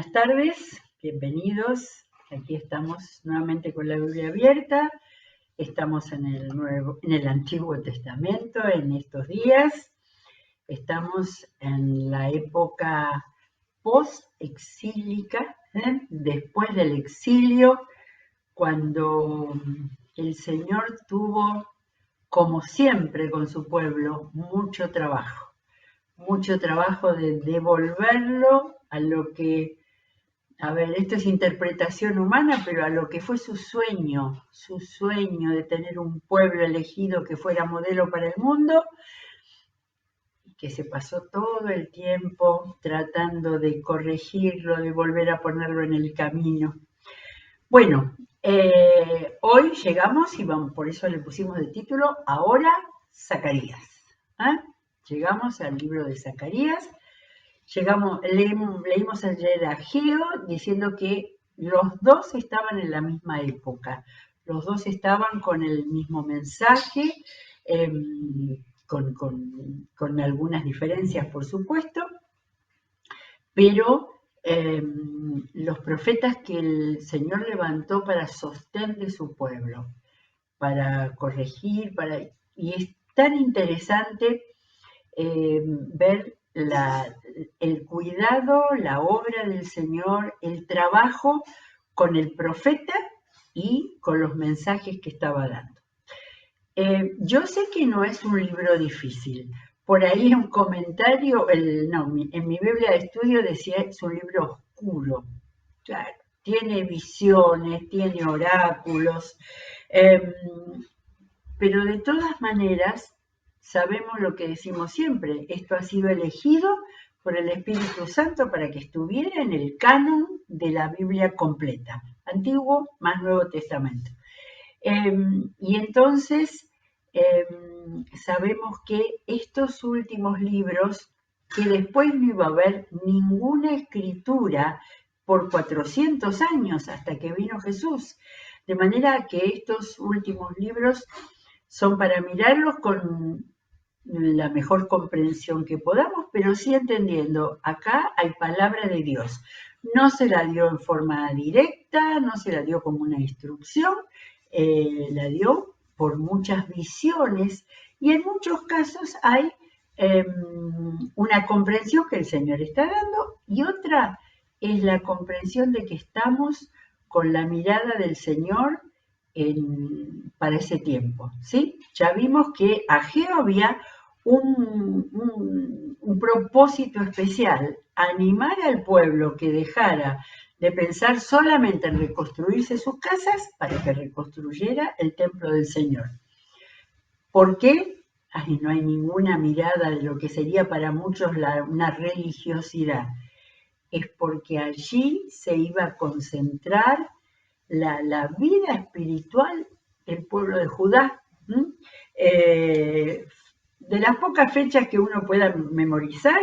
Buenas tardes, bienvenidos. Aquí estamos nuevamente con la Biblia abierta. Estamos en el Antiguo Testamento en estos días. Estamos en la época post-exílica, después del exilio, cuando el Señor tuvo, como siempre con su pueblo, mucho trabajo de devolverlo a lo que, esto es interpretación humana, pero a lo que fue su sueño de tener un pueblo elegido que fuera modelo para el mundo, y que se pasó todo el tiempo tratando de corregirlo, de volver a ponerlo en el camino. Bueno, hoy llegamos, y vamos, por eso le pusimos de título, Ahora Zacarías. Llegamos al libro de Zacarías. Leímos ayer a Ageo diciendo que los dos estaban en la misma época, los dos estaban con el mismo mensaje, con algunas diferencias, por supuesto, pero los profetas que el Señor levantó para sostén de su pueblo, para corregir, y es tan interesante ver el cuidado, la obra del Señor, el trabajo con el profeta y con los mensajes que estaba dando. Yo sé que no es un libro difícil. Por ahí un comentario, en mi Biblia de estudio decía es un libro oscuro. Claro, tiene visiones, tiene oráculos, pero de todas maneras sabemos lo que decimos siempre, esto ha sido elegido por el Espíritu Santo para que estuviera en el canon de la Biblia completa, Antiguo más Nuevo Testamento. Y entonces sabemos que estos últimos libros, que después no iba a haber ninguna escritura por 400 años hasta que vino Jesús, de manera que estos últimos libros son para mirarlos con la mejor comprensión que podamos, pero sí entendiendo, acá hay palabra de Dios. No se la dio en forma directa, no se la dio como una instrucción, la dio por muchas visiones y en muchos casos hay una comprensión que el Señor está dando y otra es la comprensión de que estamos con la mirada del Señor para ese tiempo, ¿sí? Ya vimos que Ageo había un propósito especial, animar al pueblo que dejara de pensar solamente en reconstruirse sus casas para que reconstruyera el templo del Señor. ¿Por qué? No hay ninguna mirada de lo que sería para muchos una religiosidad. Es porque allí se iba a concentrar la vida espiritual del pueblo de Judá. De las pocas fechas que uno pueda memorizar,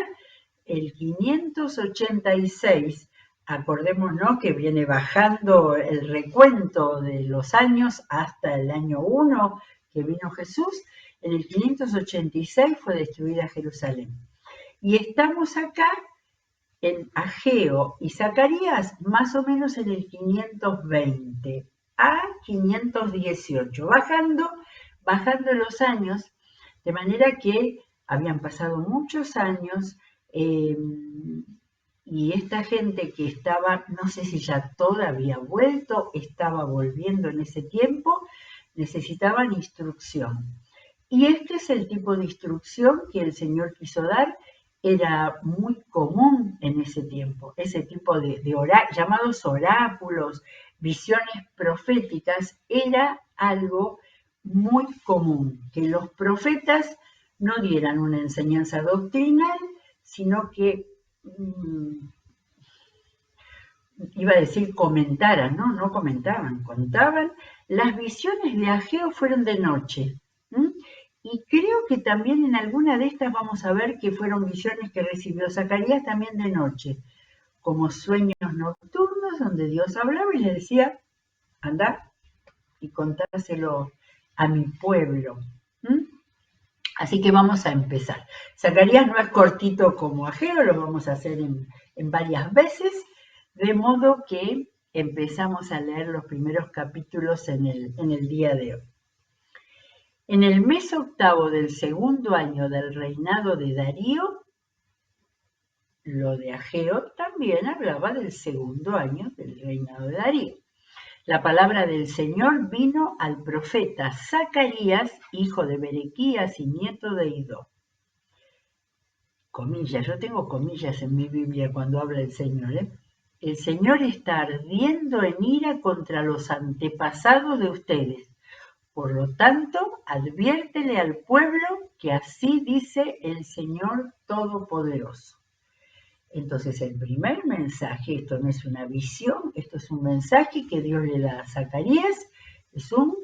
el 586, acordémonos que viene bajando el recuento de los años hasta el año 1 que vino Jesús, en el 586 fue destruida Jerusalén. Y estamos acá en Ageo y Zacarías más o menos en el 520 a 518, bajando los años, de manera que habían pasado muchos años y esta gente que estaba, no sé si ya todavía vuelto, estaba volviendo en ese tiempo, necesitaban instrucción. Y este es el tipo de instrucción que el Señor quiso dar. Era muy común en ese tiempo, ese tipo de llamados oráculos, visiones proféticas, era algo muy común, que los profetas no dieran una enseñanza doctrinal, sino que, iba a decir comentaran, no comentaban, contaban. Las visiones de Ageo fueron de noche, y creo que también en alguna de estas vamos a ver que fueron visiones que recibió Zacarías también de noche, como sueños nocturnos donde Dios hablaba y le decía, anda y contáselo a mi pueblo. Así que vamos a empezar. Zacarías no es cortito como Ageo, lo vamos a hacer en varias veces. De modo que empezamos a leer los primeros capítulos en el día de hoy. En el mes octavo del segundo año del reinado de Darío, lo de Ageo también hablaba del segundo año del reinado de Darío. La palabra del Señor vino al profeta Zacarías, hijo de Berequías y nieto de Idó. Comillas, yo tengo comillas en mi Biblia cuando habla el Señor. El Señor está ardiendo en ira contra los antepasados de ustedes. Por lo tanto, adviértele al pueblo que así dice el Señor Todopoderoso. Entonces, el primer mensaje, esto no es una visión, esto es un mensaje que Dios le da a Zacarías, es un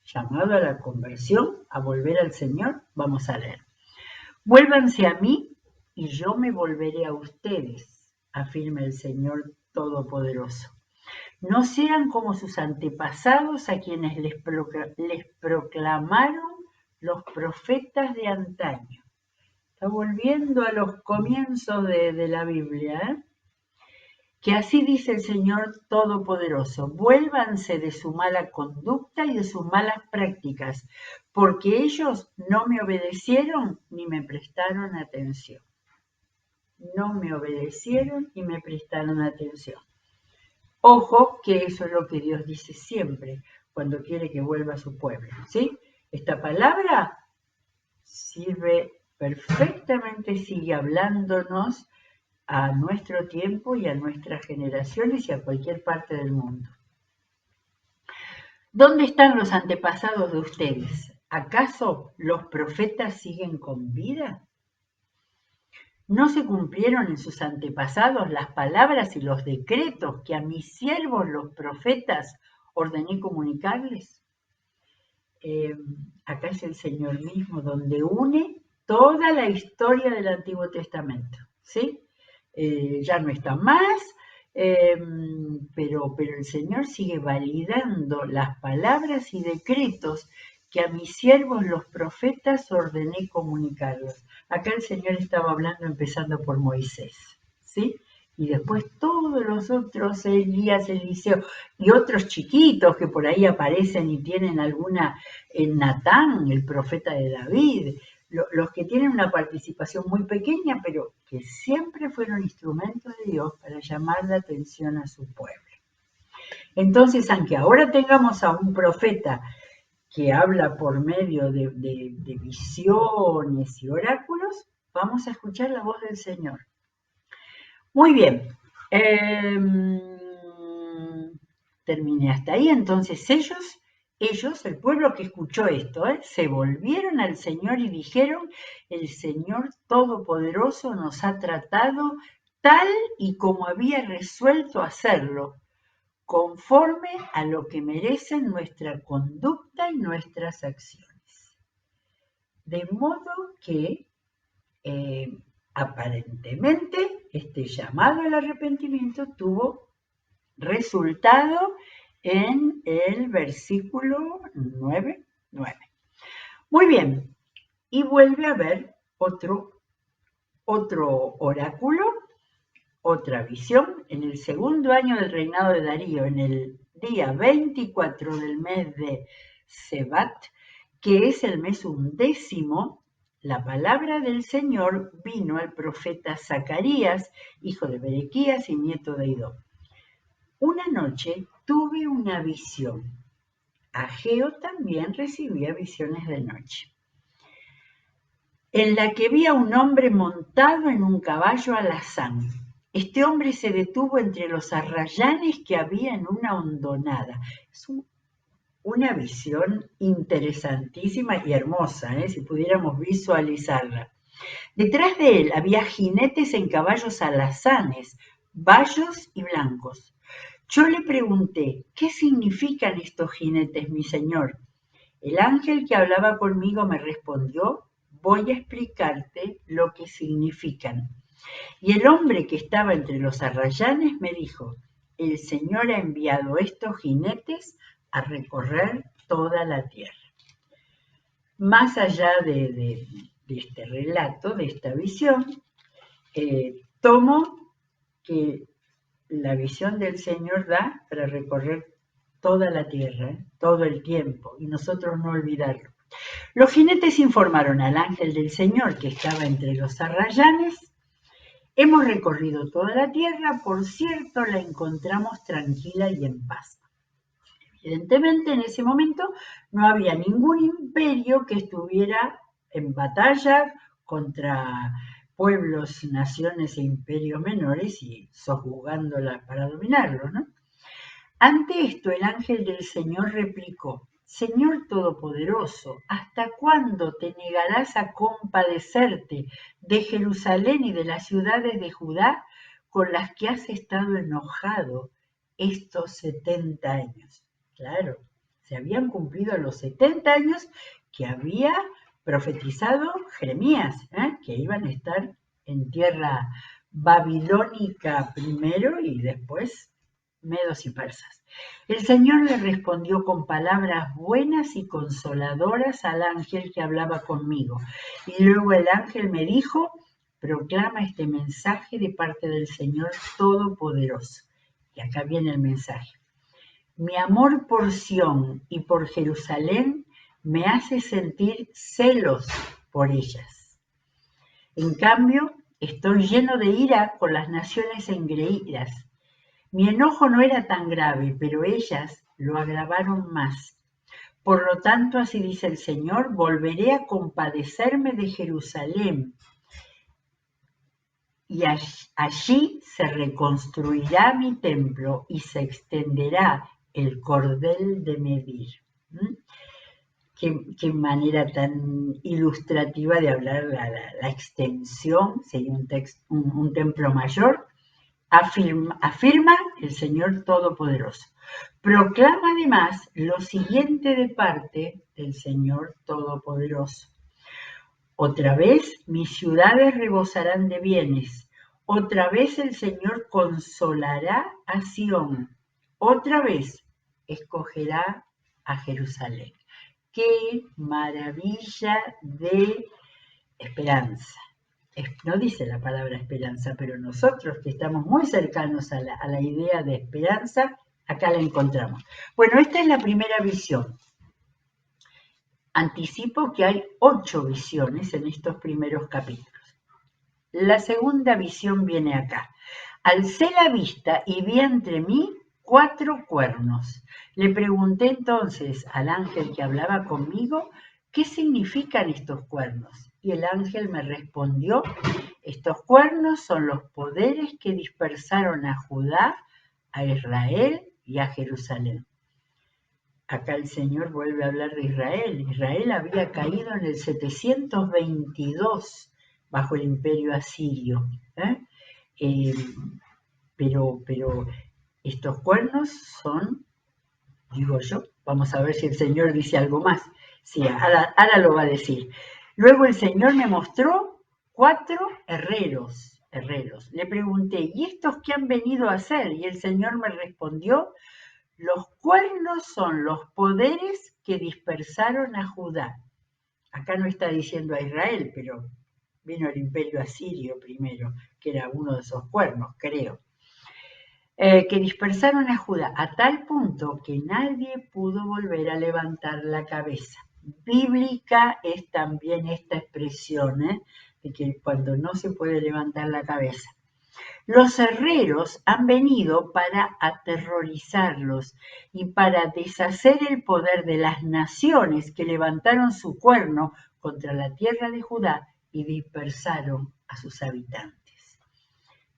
llamado a la conversión, a volver al Señor. Vamos a leer. Vuélvanse a mí y yo me volveré a ustedes, afirma el Señor Todopoderoso. No sean como sus antepasados a quienes les proclamaron los profetas de antaño. Está volviendo a los comienzos de la Biblia, Que así dice el Señor Todopoderoso, vuélvanse de su mala conducta y de sus malas prácticas, porque ellos no me obedecieron ni me prestaron atención. No me obedecieron y me prestaron atención. Ojo, que eso es lo que Dios dice siempre cuando quiere que vuelva a su pueblo, ¿sí? Esta palabra sirve perfectamente, sigue hablándonos a nuestro tiempo y a nuestras generaciones y a cualquier parte del mundo. ¿Dónde están los antepasados de ustedes? ¿Acaso los profetas siguen con vida? ¿No se cumplieron en sus antepasados las palabras y los decretos que a mis siervos los profetas ordené comunicarles? Acá es el Señor mismo donde une toda la historia del Antiguo Testamento, ¿sí? Ya no está más, pero el Señor sigue validando las palabras y decretos que a mis siervos los profetas ordené comunicarlos. Acá el Señor estaba hablando empezando por Moisés, ¿sí? Y después todos los otros, Elías, Eliseo, y otros chiquitos que por ahí aparecen y tienen alguna, Natán, el profeta de David, los que tienen una participación muy pequeña, pero que siempre fueron instrumentos de Dios para llamar la atención a su pueblo. Entonces, aunque ahora tengamos a un profeta que habla por medio de visiones y oráculos, vamos a escuchar la voz del Señor. Muy bien. Terminé hasta ahí. Entonces ellos, el pueblo que escuchó esto, se volvieron al Señor y dijeron, el Señor Todopoderoso nos ha tratado tal y como había resuelto hacerlo, conforme a lo que merecen nuestra conducta y nuestras acciones. De modo que aparentemente este llamado al arrepentimiento tuvo resultado en el versículo 9. Muy bien, y vuelve a haber otro oráculo, otra visión, en el segundo año del reinado de Darío, en el día 24 del mes de Sebat, que es el mes 11, la palabra del Señor vino al profeta Zacarías, hijo de Berequías y nieto de Idó. Una noche tuve una visión. Ageo también recibía visiones de noche, en la que vi a un hombre montado en un caballo alazán. Este hombre se detuvo entre los arrayanes que había en una hondonada. Es una visión interesantísima y hermosa, si pudiéramos visualizarla. Detrás de él había jinetes en caballos alazanes, bayos y blancos. Yo le pregunté, ¿qué significan estos jinetes, mi señor? El ángel que hablaba conmigo me respondió, voy a explicarte lo que significan. Y el hombre que estaba entre los arrayanes me dijo, el Señor ha enviado estos jinetes a recorrer toda la tierra. Más allá de este relato, de esta visión, tomo que la visión del Señor da para recorrer toda la tierra, todo el tiempo, y nosotros no olvidarlo. Los jinetes informaron al ángel del Señor que estaba entre los arrayanes: hemos recorrido toda la tierra, por cierto, la encontramos tranquila y en paz. Evidentemente, en ese momento no había ningún imperio que estuviera en batalla contra pueblos, naciones e imperios menores y sojuzgándola para dominarlos, ¿no? Ante esto, el ángel del Señor replicó: Señor Todopoderoso, ¿hasta cuándo te negarás a compadecerte de Jerusalén y de las ciudades de Judá con las que has estado enojado estos 70 años? Claro, se habían cumplido los 70 años que había profetizado Jeremías, que iban a estar en tierra babilónica primero y después medos y persas. El Señor le respondió con palabras buenas y consoladoras al ángel que hablaba conmigo. Y luego el ángel me dijo: proclama este mensaje de parte del Señor Todopoderoso. Y acá viene el mensaje. Mi amor por Sión y por Jerusalén me hace sentir celos por ellas. En cambio, estoy lleno de ira con las naciones engreídas. Mi enojo no era tan grave, pero ellas lo agravaron más. Por lo tanto, así dice el Señor, volveré a compadecerme de Jerusalén y allí se reconstruirá mi templo y se extenderá el cordel de medir. Qué manera tan ilustrativa de hablar la extensión, sería un templo mayor. Afirma el Señor Todopoderoso. Proclama además lo siguiente de parte del Señor Todopoderoso. Otra vez mis ciudades rebosarán de bienes. Otra vez el Señor consolará a Sión. Otra vez escogerá a Jerusalén. ¡Qué maravilla de esperanza! No dice la palabra esperanza, pero nosotros que estamos muy cercanos a la idea de esperanza, acá la encontramos. Bueno, esta es la primera visión. Anticipo que hay 8 visiones en estos primeros capítulos. La segunda visión viene acá. Alcé la vista y vi entre mí 4 cuernos. Le pregunté entonces al ángel que hablaba conmigo: ¿qué significan estos cuernos? Y el ángel me respondió: estos cuernos son los poderes que dispersaron a Judá, a Israel y a Jerusalén. Acá el Señor vuelve a hablar de Israel. Israel había caído en el 722 bajo el imperio asirio. Pero estos cuernos son, digo yo, vamos a ver si el Señor dice algo más. Sí, ahora lo va a decir. Luego el Señor me mostró 4 herreros. Le pregunté: ¿y estos qué han venido a hacer? Y el Señor me respondió: los cuernos son los poderes que dispersaron a Judá. Acá no está diciendo a Israel, pero vino el imperio asirio primero, que era uno de esos cuernos, creo. Que dispersaron a Judá a tal punto que nadie pudo volver a levantar la cabeza. Bíblica es también esta expresión, de que cuando no se puede levantar la cabeza. Los herreros han venido para aterrorizarlos y para deshacer el poder de las naciones que levantaron su cuerno contra la tierra de Judá y dispersaron a sus habitantes.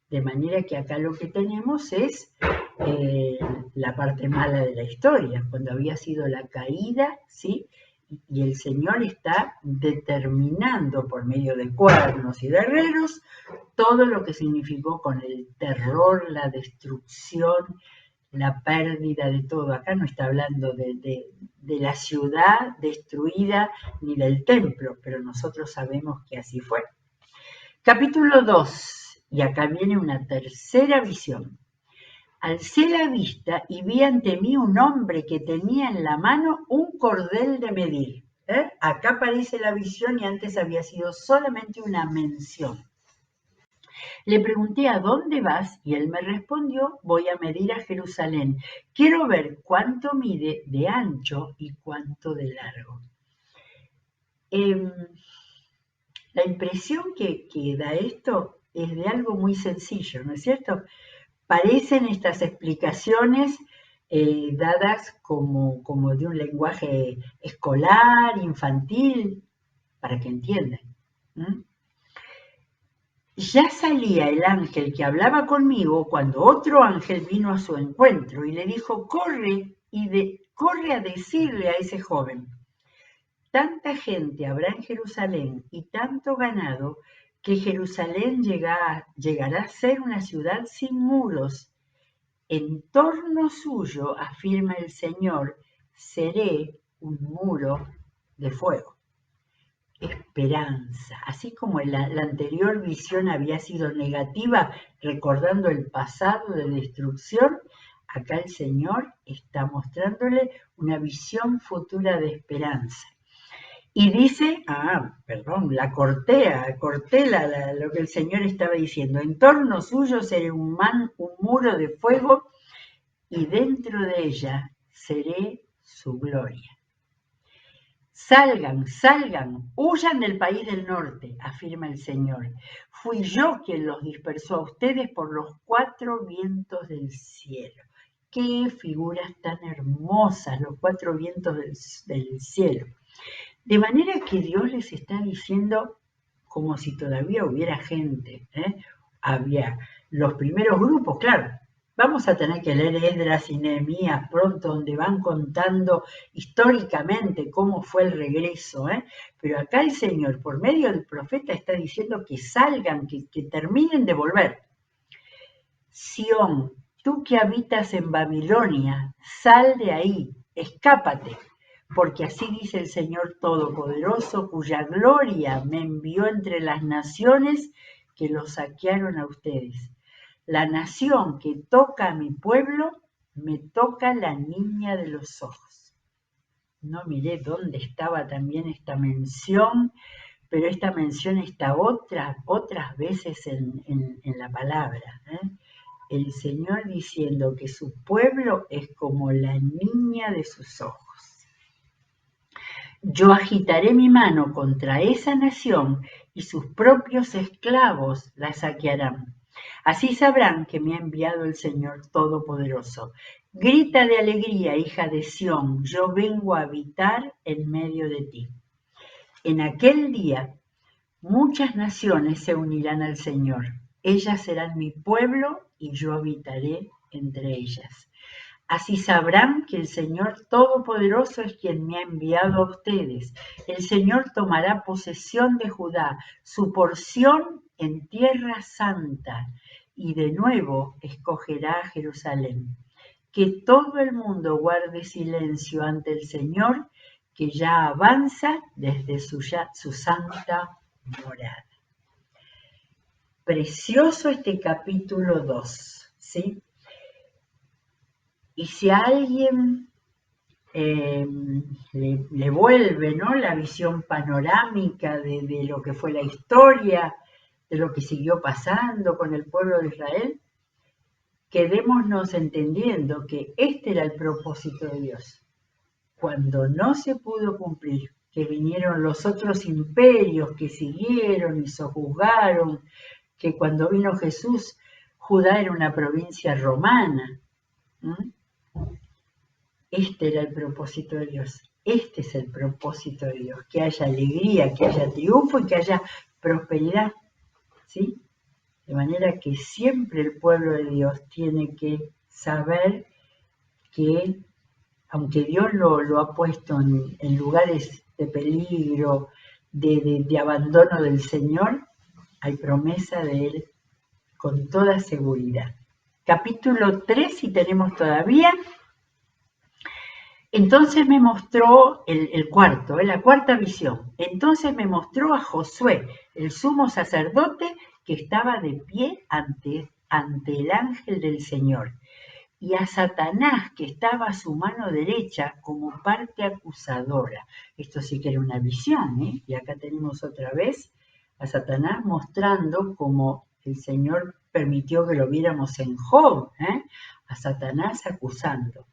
De manera que acá lo que tenemos es la parte mala de la historia, cuando había sido la caída, ¿sí? Y el Señor está determinando por medio de cuernos y de herreros todo lo que significó con el terror, la destrucción, la pérdida de todo. Acá no está hablando de la ciudad destruida ni del templo, pero nosotros sabemos que así fue. Capítulo 2. Y acá viene una tercera visión. Alcé la vista y vi ante mí un hombre que tenía en la mano un cordel de medir. Acá aparece la visión y antes había sido solamente una mención. Le pregunté a dónde vas y él me respondió, voy a medir a Jerusalén. Quiero ver cuánto mide de ancho y cuánto de largo. La impresión que da esto es de algo muy sencillo, ¿no es cierto? Parecen estas explicaciones dadas como de un lenguaje escolar, infantil, para que entiendan. Ya salía el ángel que hablaba conmigo cuando otro ángel vino a su encuentro y le dijo, corre corre a decirle a ese joven, tanta gente habrá en Jerusalén y tanto ganado que Jerusalén llegará a ser una ciudad sin muros. En torno suyo, afirma el Señor, seré un muro de fuego. Esperanza. Así como la anterior visión había sido negativa, recordando el pasado de destrucción, acá el Señor está mostrándole una visión futura de esperanza. Y dice, la corté lo que el Señor estaba diciendo. En torno suyo seré un muro de fuego y dentro de ella seré su gloria. Salgan, huyan del país del norte, afirma el Señor. Fui yo quien los dispersó a ustedes por los 4 vientos del cielo. Qué figuras tan hermosas, los 4 vientos del cielo. De manera que Dios les está diciendo como si todavía hubiera gente. Había los primeros grupos, claro. Vamos a tener que leer Esdras y Nehemías pronto, donde van contando históricamente cómo fue el regreso. Pero acá el Señor, por medio del profeta, está diciendo que salgan, que terminen de volver. Sión, tú que habitas en Babilonia, sal de ahí, escápate. Porque así dice el Señor Todopoderoso, cuya gloria me envió entre las naciones que los saquearon a ustedes. La nación que toca a mi pueblo, me toca la niña de los ojos. No miré dónde estaba también esta mención, pero esta mención está otras veces en la palabra. El Señor diciendo que su pueblo es como la niña de sus ojos. Yo agitaré mi mano contra esa nación y sus propios esclavos la saquearán. Así sabrán que me ha enviado el Señor Todopoderoso. Grita de alegría, hija de Sión, yo vengo a habitar en medio de ti. En aquel día, muchas naciones se unirán al Señor. Ellas serán mi pueblo y yo habitaré entre ellas. Así sabrán que el Señor Todopoderoso es quien me ha enviado a ustedes. El Señor tomará posesión de Judá, su porción en tierra santa, y de nuevo escogerá a Jerusalén. Que todo el mundo guarde silencio ante el Señor, que ya avanza desde su santa morada. Precioso este capítulo 2, ¿sí? Y si a alguien le vuelve, ¿no?, la visión panorámica de lo que fue la historia, de lo que siguió pasando con el pueblo de Israel, quedémonos entendiendo que este era el propósito de Dios. Cuando no se pudo cumplir, que vinieron los otros imperios que siguieron y sojuzgaron, que cuando vino Jesús, Judá era una provincia romana. Este era el propósito de Dios. Este es el propósito de Dios, que haya alegría, que haya triunfo y que haya prosperidad, ¿sí? De manera que siempre el pueblo de Dios tiene que saber que, aunque Dios lo ha puesto en lugares de peligro, de abandono del Señor, hay promesa de Él con toda seguridad. Capítulo 3, si tenemos todavía. Entonces me mostró la cuarta visión. Entonces me mostró a Josué, el sumo sacerdote, que estaba de pie ante el ángel del Señor, y a Satanás, que estaba a su mano derecha como parte acusadora. Esto sí que era una visión, ¿eh? Y acá tenemos otra vez a Satanás mostrando como el Señor permitió que lo viéramos en Job, a Satanás acusando.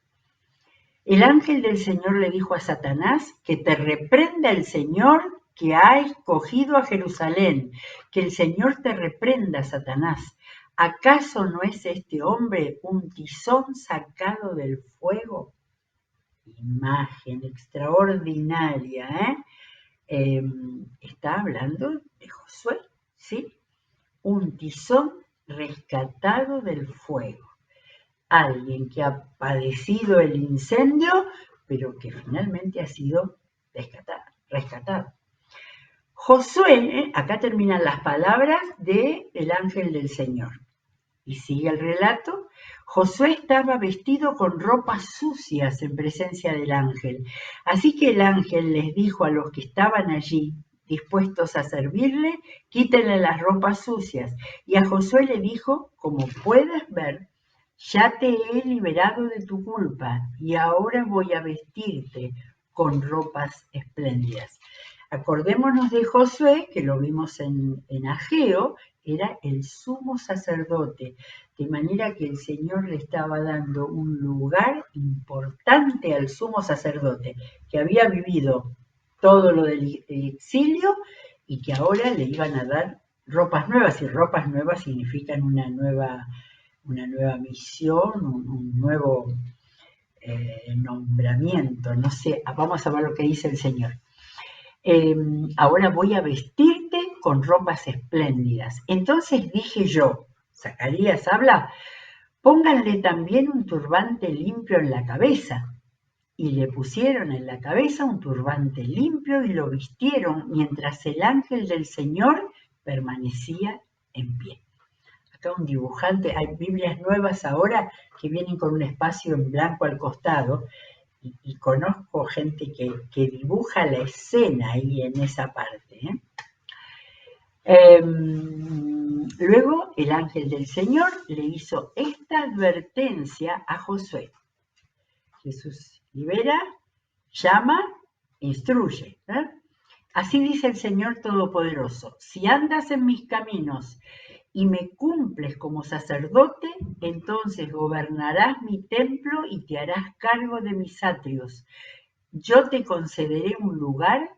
El ángel del Señor le dijo a Satanás que te reprenda el Señor que ha escogido a Jerusalén, que el Señor te reprenda, Satanás. ¿Acaso no es este hombre un tizón sacado del fuego? Imagen extraordinaria, está hablando de Josué, ¿sí? Un tizón rescatado del fuego. Alguien que ha padecido el incendio, pero que finalmente ha sido rescatado. Josué, acá terminan las palabras del ángel del Señor. Y sigue el relato. Josué estaba vestido con ropas sucias en presencia del ángel. Así que el ángel les dijo a los que estaban allí, dispuestos a servirle, quítenle las ropas sucias. Y a Josué le dijo, como puedes ver, ya te he liberado de tu culpa y ahora voy a vestirte con ropas espléndidas. Acordémonos de Josué, que lo vimos en Ageo, era el sumo sacerdote, de manera que el Señor le estaba dando un lugar importante al sumo sacerdote, que había vivido todo lo del exilio y que ahora le iban a dar ropas nuevas, y ropas nuevas significan una nueva misión, un nuevo nombramiento, no sé, vamos a ver lo que dice el Señor. Ahora voy a vestirte con ropas espléndidas. Entonces dije yo, Zacarías habla, pónganle también un turbante limpio en la cabeza. Y le pusieron en la cabeza un turbante limpio y lo vistieron mientras el ángel del Señor permanecía en pie. Acá un dibujante, hay Biblias nuevas ahora que vienen con un espacio en blanco al costado, y conozco gente que dibuja la escena ahí en esa parte. Luego el ángel del Señor le hizo esta advertencia a Josué. Jesús libera, llama, instruye. Así dice el Señor Todopoderoso, si andas en mis caminos y me cumples como sacerdote, entonces gobernarás mi templo y te harás cargo de mis atrios. Yo te concederé un lugar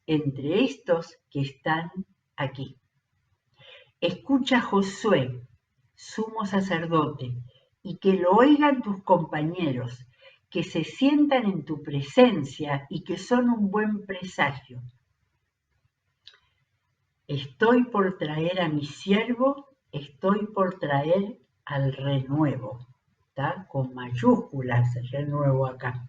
entre estos que están aquí. Escucha, Josué, sumo sacerdote, y que lo oigan tus compañeros, que se sientan en tu presencia y que son un buen presagio. Estoy por traer a mi siervo, estoy por traer al renuevo. ¿Está? Con mayúsculas el renuevo acá.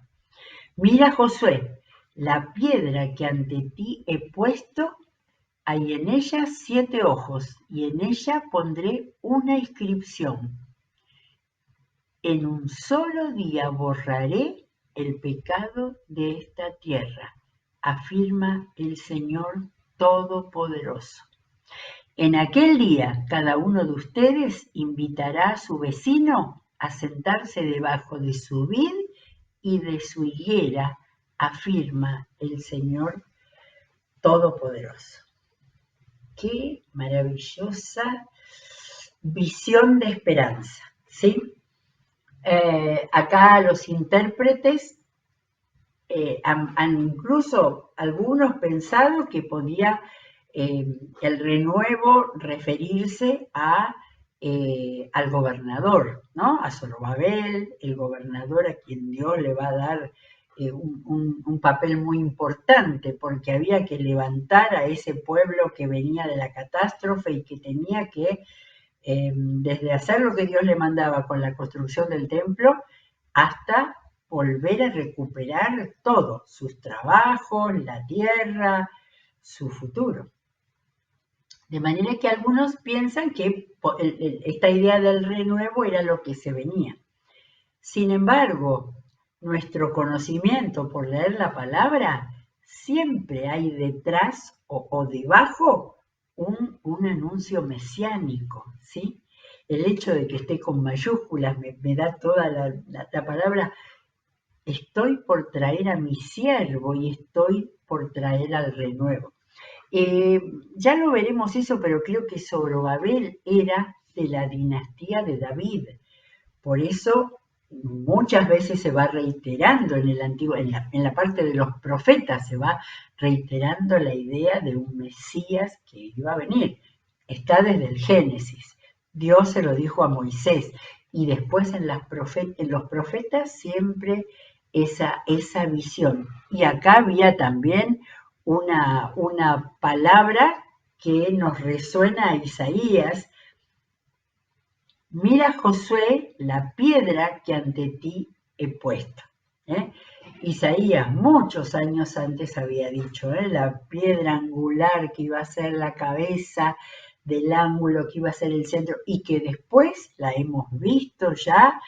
Mira, Josué, la piedra que ante ti he puesto, hay en ella 7 ojos, y en ella pondré una inscripción. En un solo día borraré el pecado de esta tierra, afirma el Señor Todopoderoso. En aquel día, cada uno de ustedes invitará a su vecino a sentarse debajo de su vid y de su higuera, afirma el Señor Todopoderoso. Qué maravillosa visión de esperanza, ¿sí? Acá los intérpretes han incluso algunos pensado que podía el renuevo referirse al gobernador, ¿no? A Zorobabel, el gobernador a quien Dios le va a dar un papel muy importante, porque había que levantar a ese pueblo que venía de la catástrofe y que tenía que, desde hacer lo que Dios le mandaba con la construcción del templo, hasta volver a recuperar todo, sus trabajos, la tierra, su futuro. De manera que algunos piensan que esta idea del renuevo era lo que se venía. Sin embargo, nuestro conocimiento por leer la palabra, siempre hay detrás o debajo un anuncio mesiánico, ¿sí? El hecho de que esté con mayúsculas me da toda la palabra. Estoy por traer a mi siervo y estoy por traer al renuevo. Ya lo veremos eso, pero creo que Zorobabel era de la dinastía de David. Por eso muchas veces se va reiterando en el antiguo, en la parte de los profetas, se va reiterando la idea de un Mesías que iba a venir. Está desde el Génesis. Dios se lo dijo a Moisés. Y después en los profetas siempre esa visión. Y acá había también una palabra que nos resuena a Isaías. Mira, Josué, la piedra que ante ti he puesto. ¿eh? Isaías muchos años antes había dicho, la piedra angular que iba a ser la cabeza del ángulo, que iba a ser el centro, y que después la hemos visto ya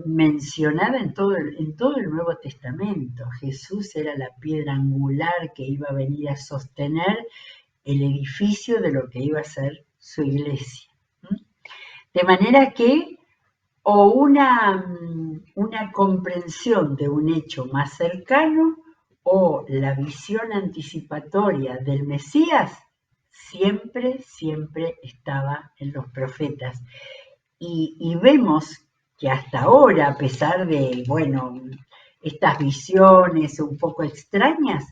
mencionada en todo el Nuevo Testamento. Jesús era la piedra angular que iba a venir a sostener el edificio de lo que iba a ser su iglesia. De manera que, o una comprensión de un hecho más cercano, o la visión anticipatoria del Mesías, siempre estaba en los profetas. Y vemos que hasta ahora, a pesar de, estas visiones un poco extrañas,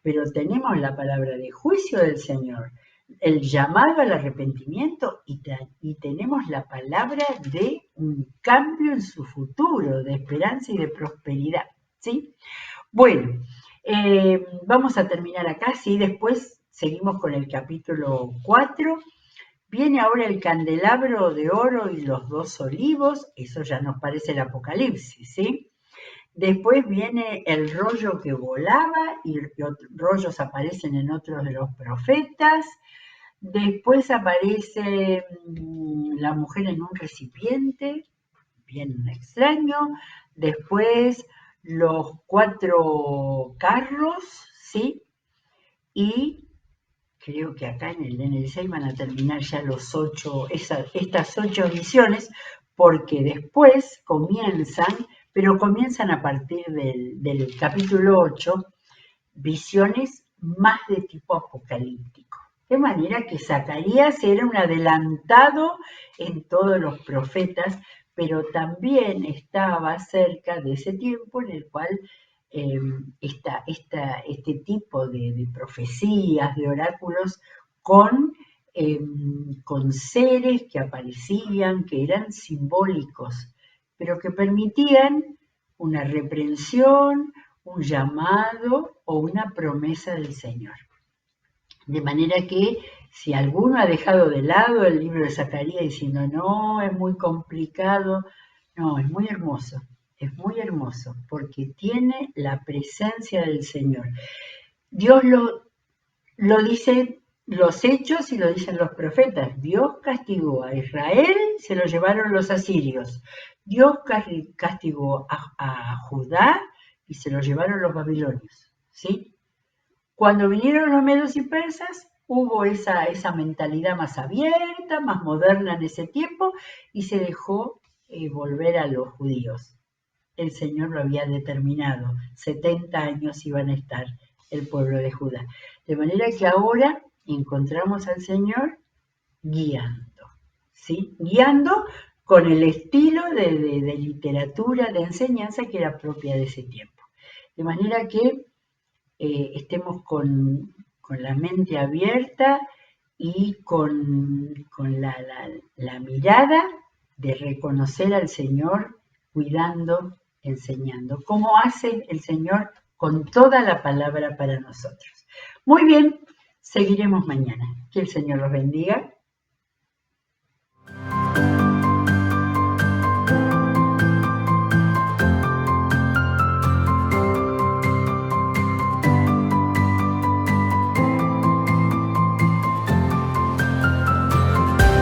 pero tenemos la palabra de juicio del Señor, el llamado al arrepentimiento y tenemos la palabra de un cambio en su futuro, de esperanza y de prosperidad. ¿Sí? Bueno, vamos a terminar acá, sí, después seguimos con el capítulo 4. Viene ahora el candelabro de oro y los 2 olivos, eso ya nos parece el Apocalipsis, ¿sí? Después viene el rollo que volaba y rollos aparecen en otros de los profetas. Después aparece la mujer en un recipiente, bien extraño. Después los 4 carros, ¿sí? Y creo que acá en el 6 van a terminar ya estas 8 visiones, porque después comienzan a partir del capítulo 8, visiones más de tipo apocalíptico. De manera que Zacarías era un adelantado en todos los profetas, pero también estaba cerca de ese tiempo en el cual este tipo de profecías, de oráculos, con seres que aparecían, que eran simbólicos, pero que permitían una reprensión, un llamado o una promesa del Señor. De manera que si alguno ha dejado de lado el libro de Zacarías diciendo, no, es muy complicado, no, es muy hermoso, porque tiene la presencia del Señor. Dios lo dicen los hechos y lo dicen los profetas. Dios castigó a Israel, se lo llevaron los asirios. Dios castigó a Judá y se lo llevaron los babilonios. ¿Sí? Cuando vinieron los medos y persas, hubo esa mentalidad más abierta, más moderna en ese tiempo, y se dejó volver a los judíos. El Señor lo había determinado. 70 años iban a estar el pueblo de Judá. De manera que ahora encontramos al Señor guiando, ¿sí? Guiando con el estilo de literatura, de enseñanza que era propia de ese tiempo. De manera que estemos con la mente abierta y con la mirada de reconocer al Señor cuidando, enseñando, como hace el Señor con toda la palabra para nosotros. Muy bien, seguiremos mañana. Que el Señor los bendiga.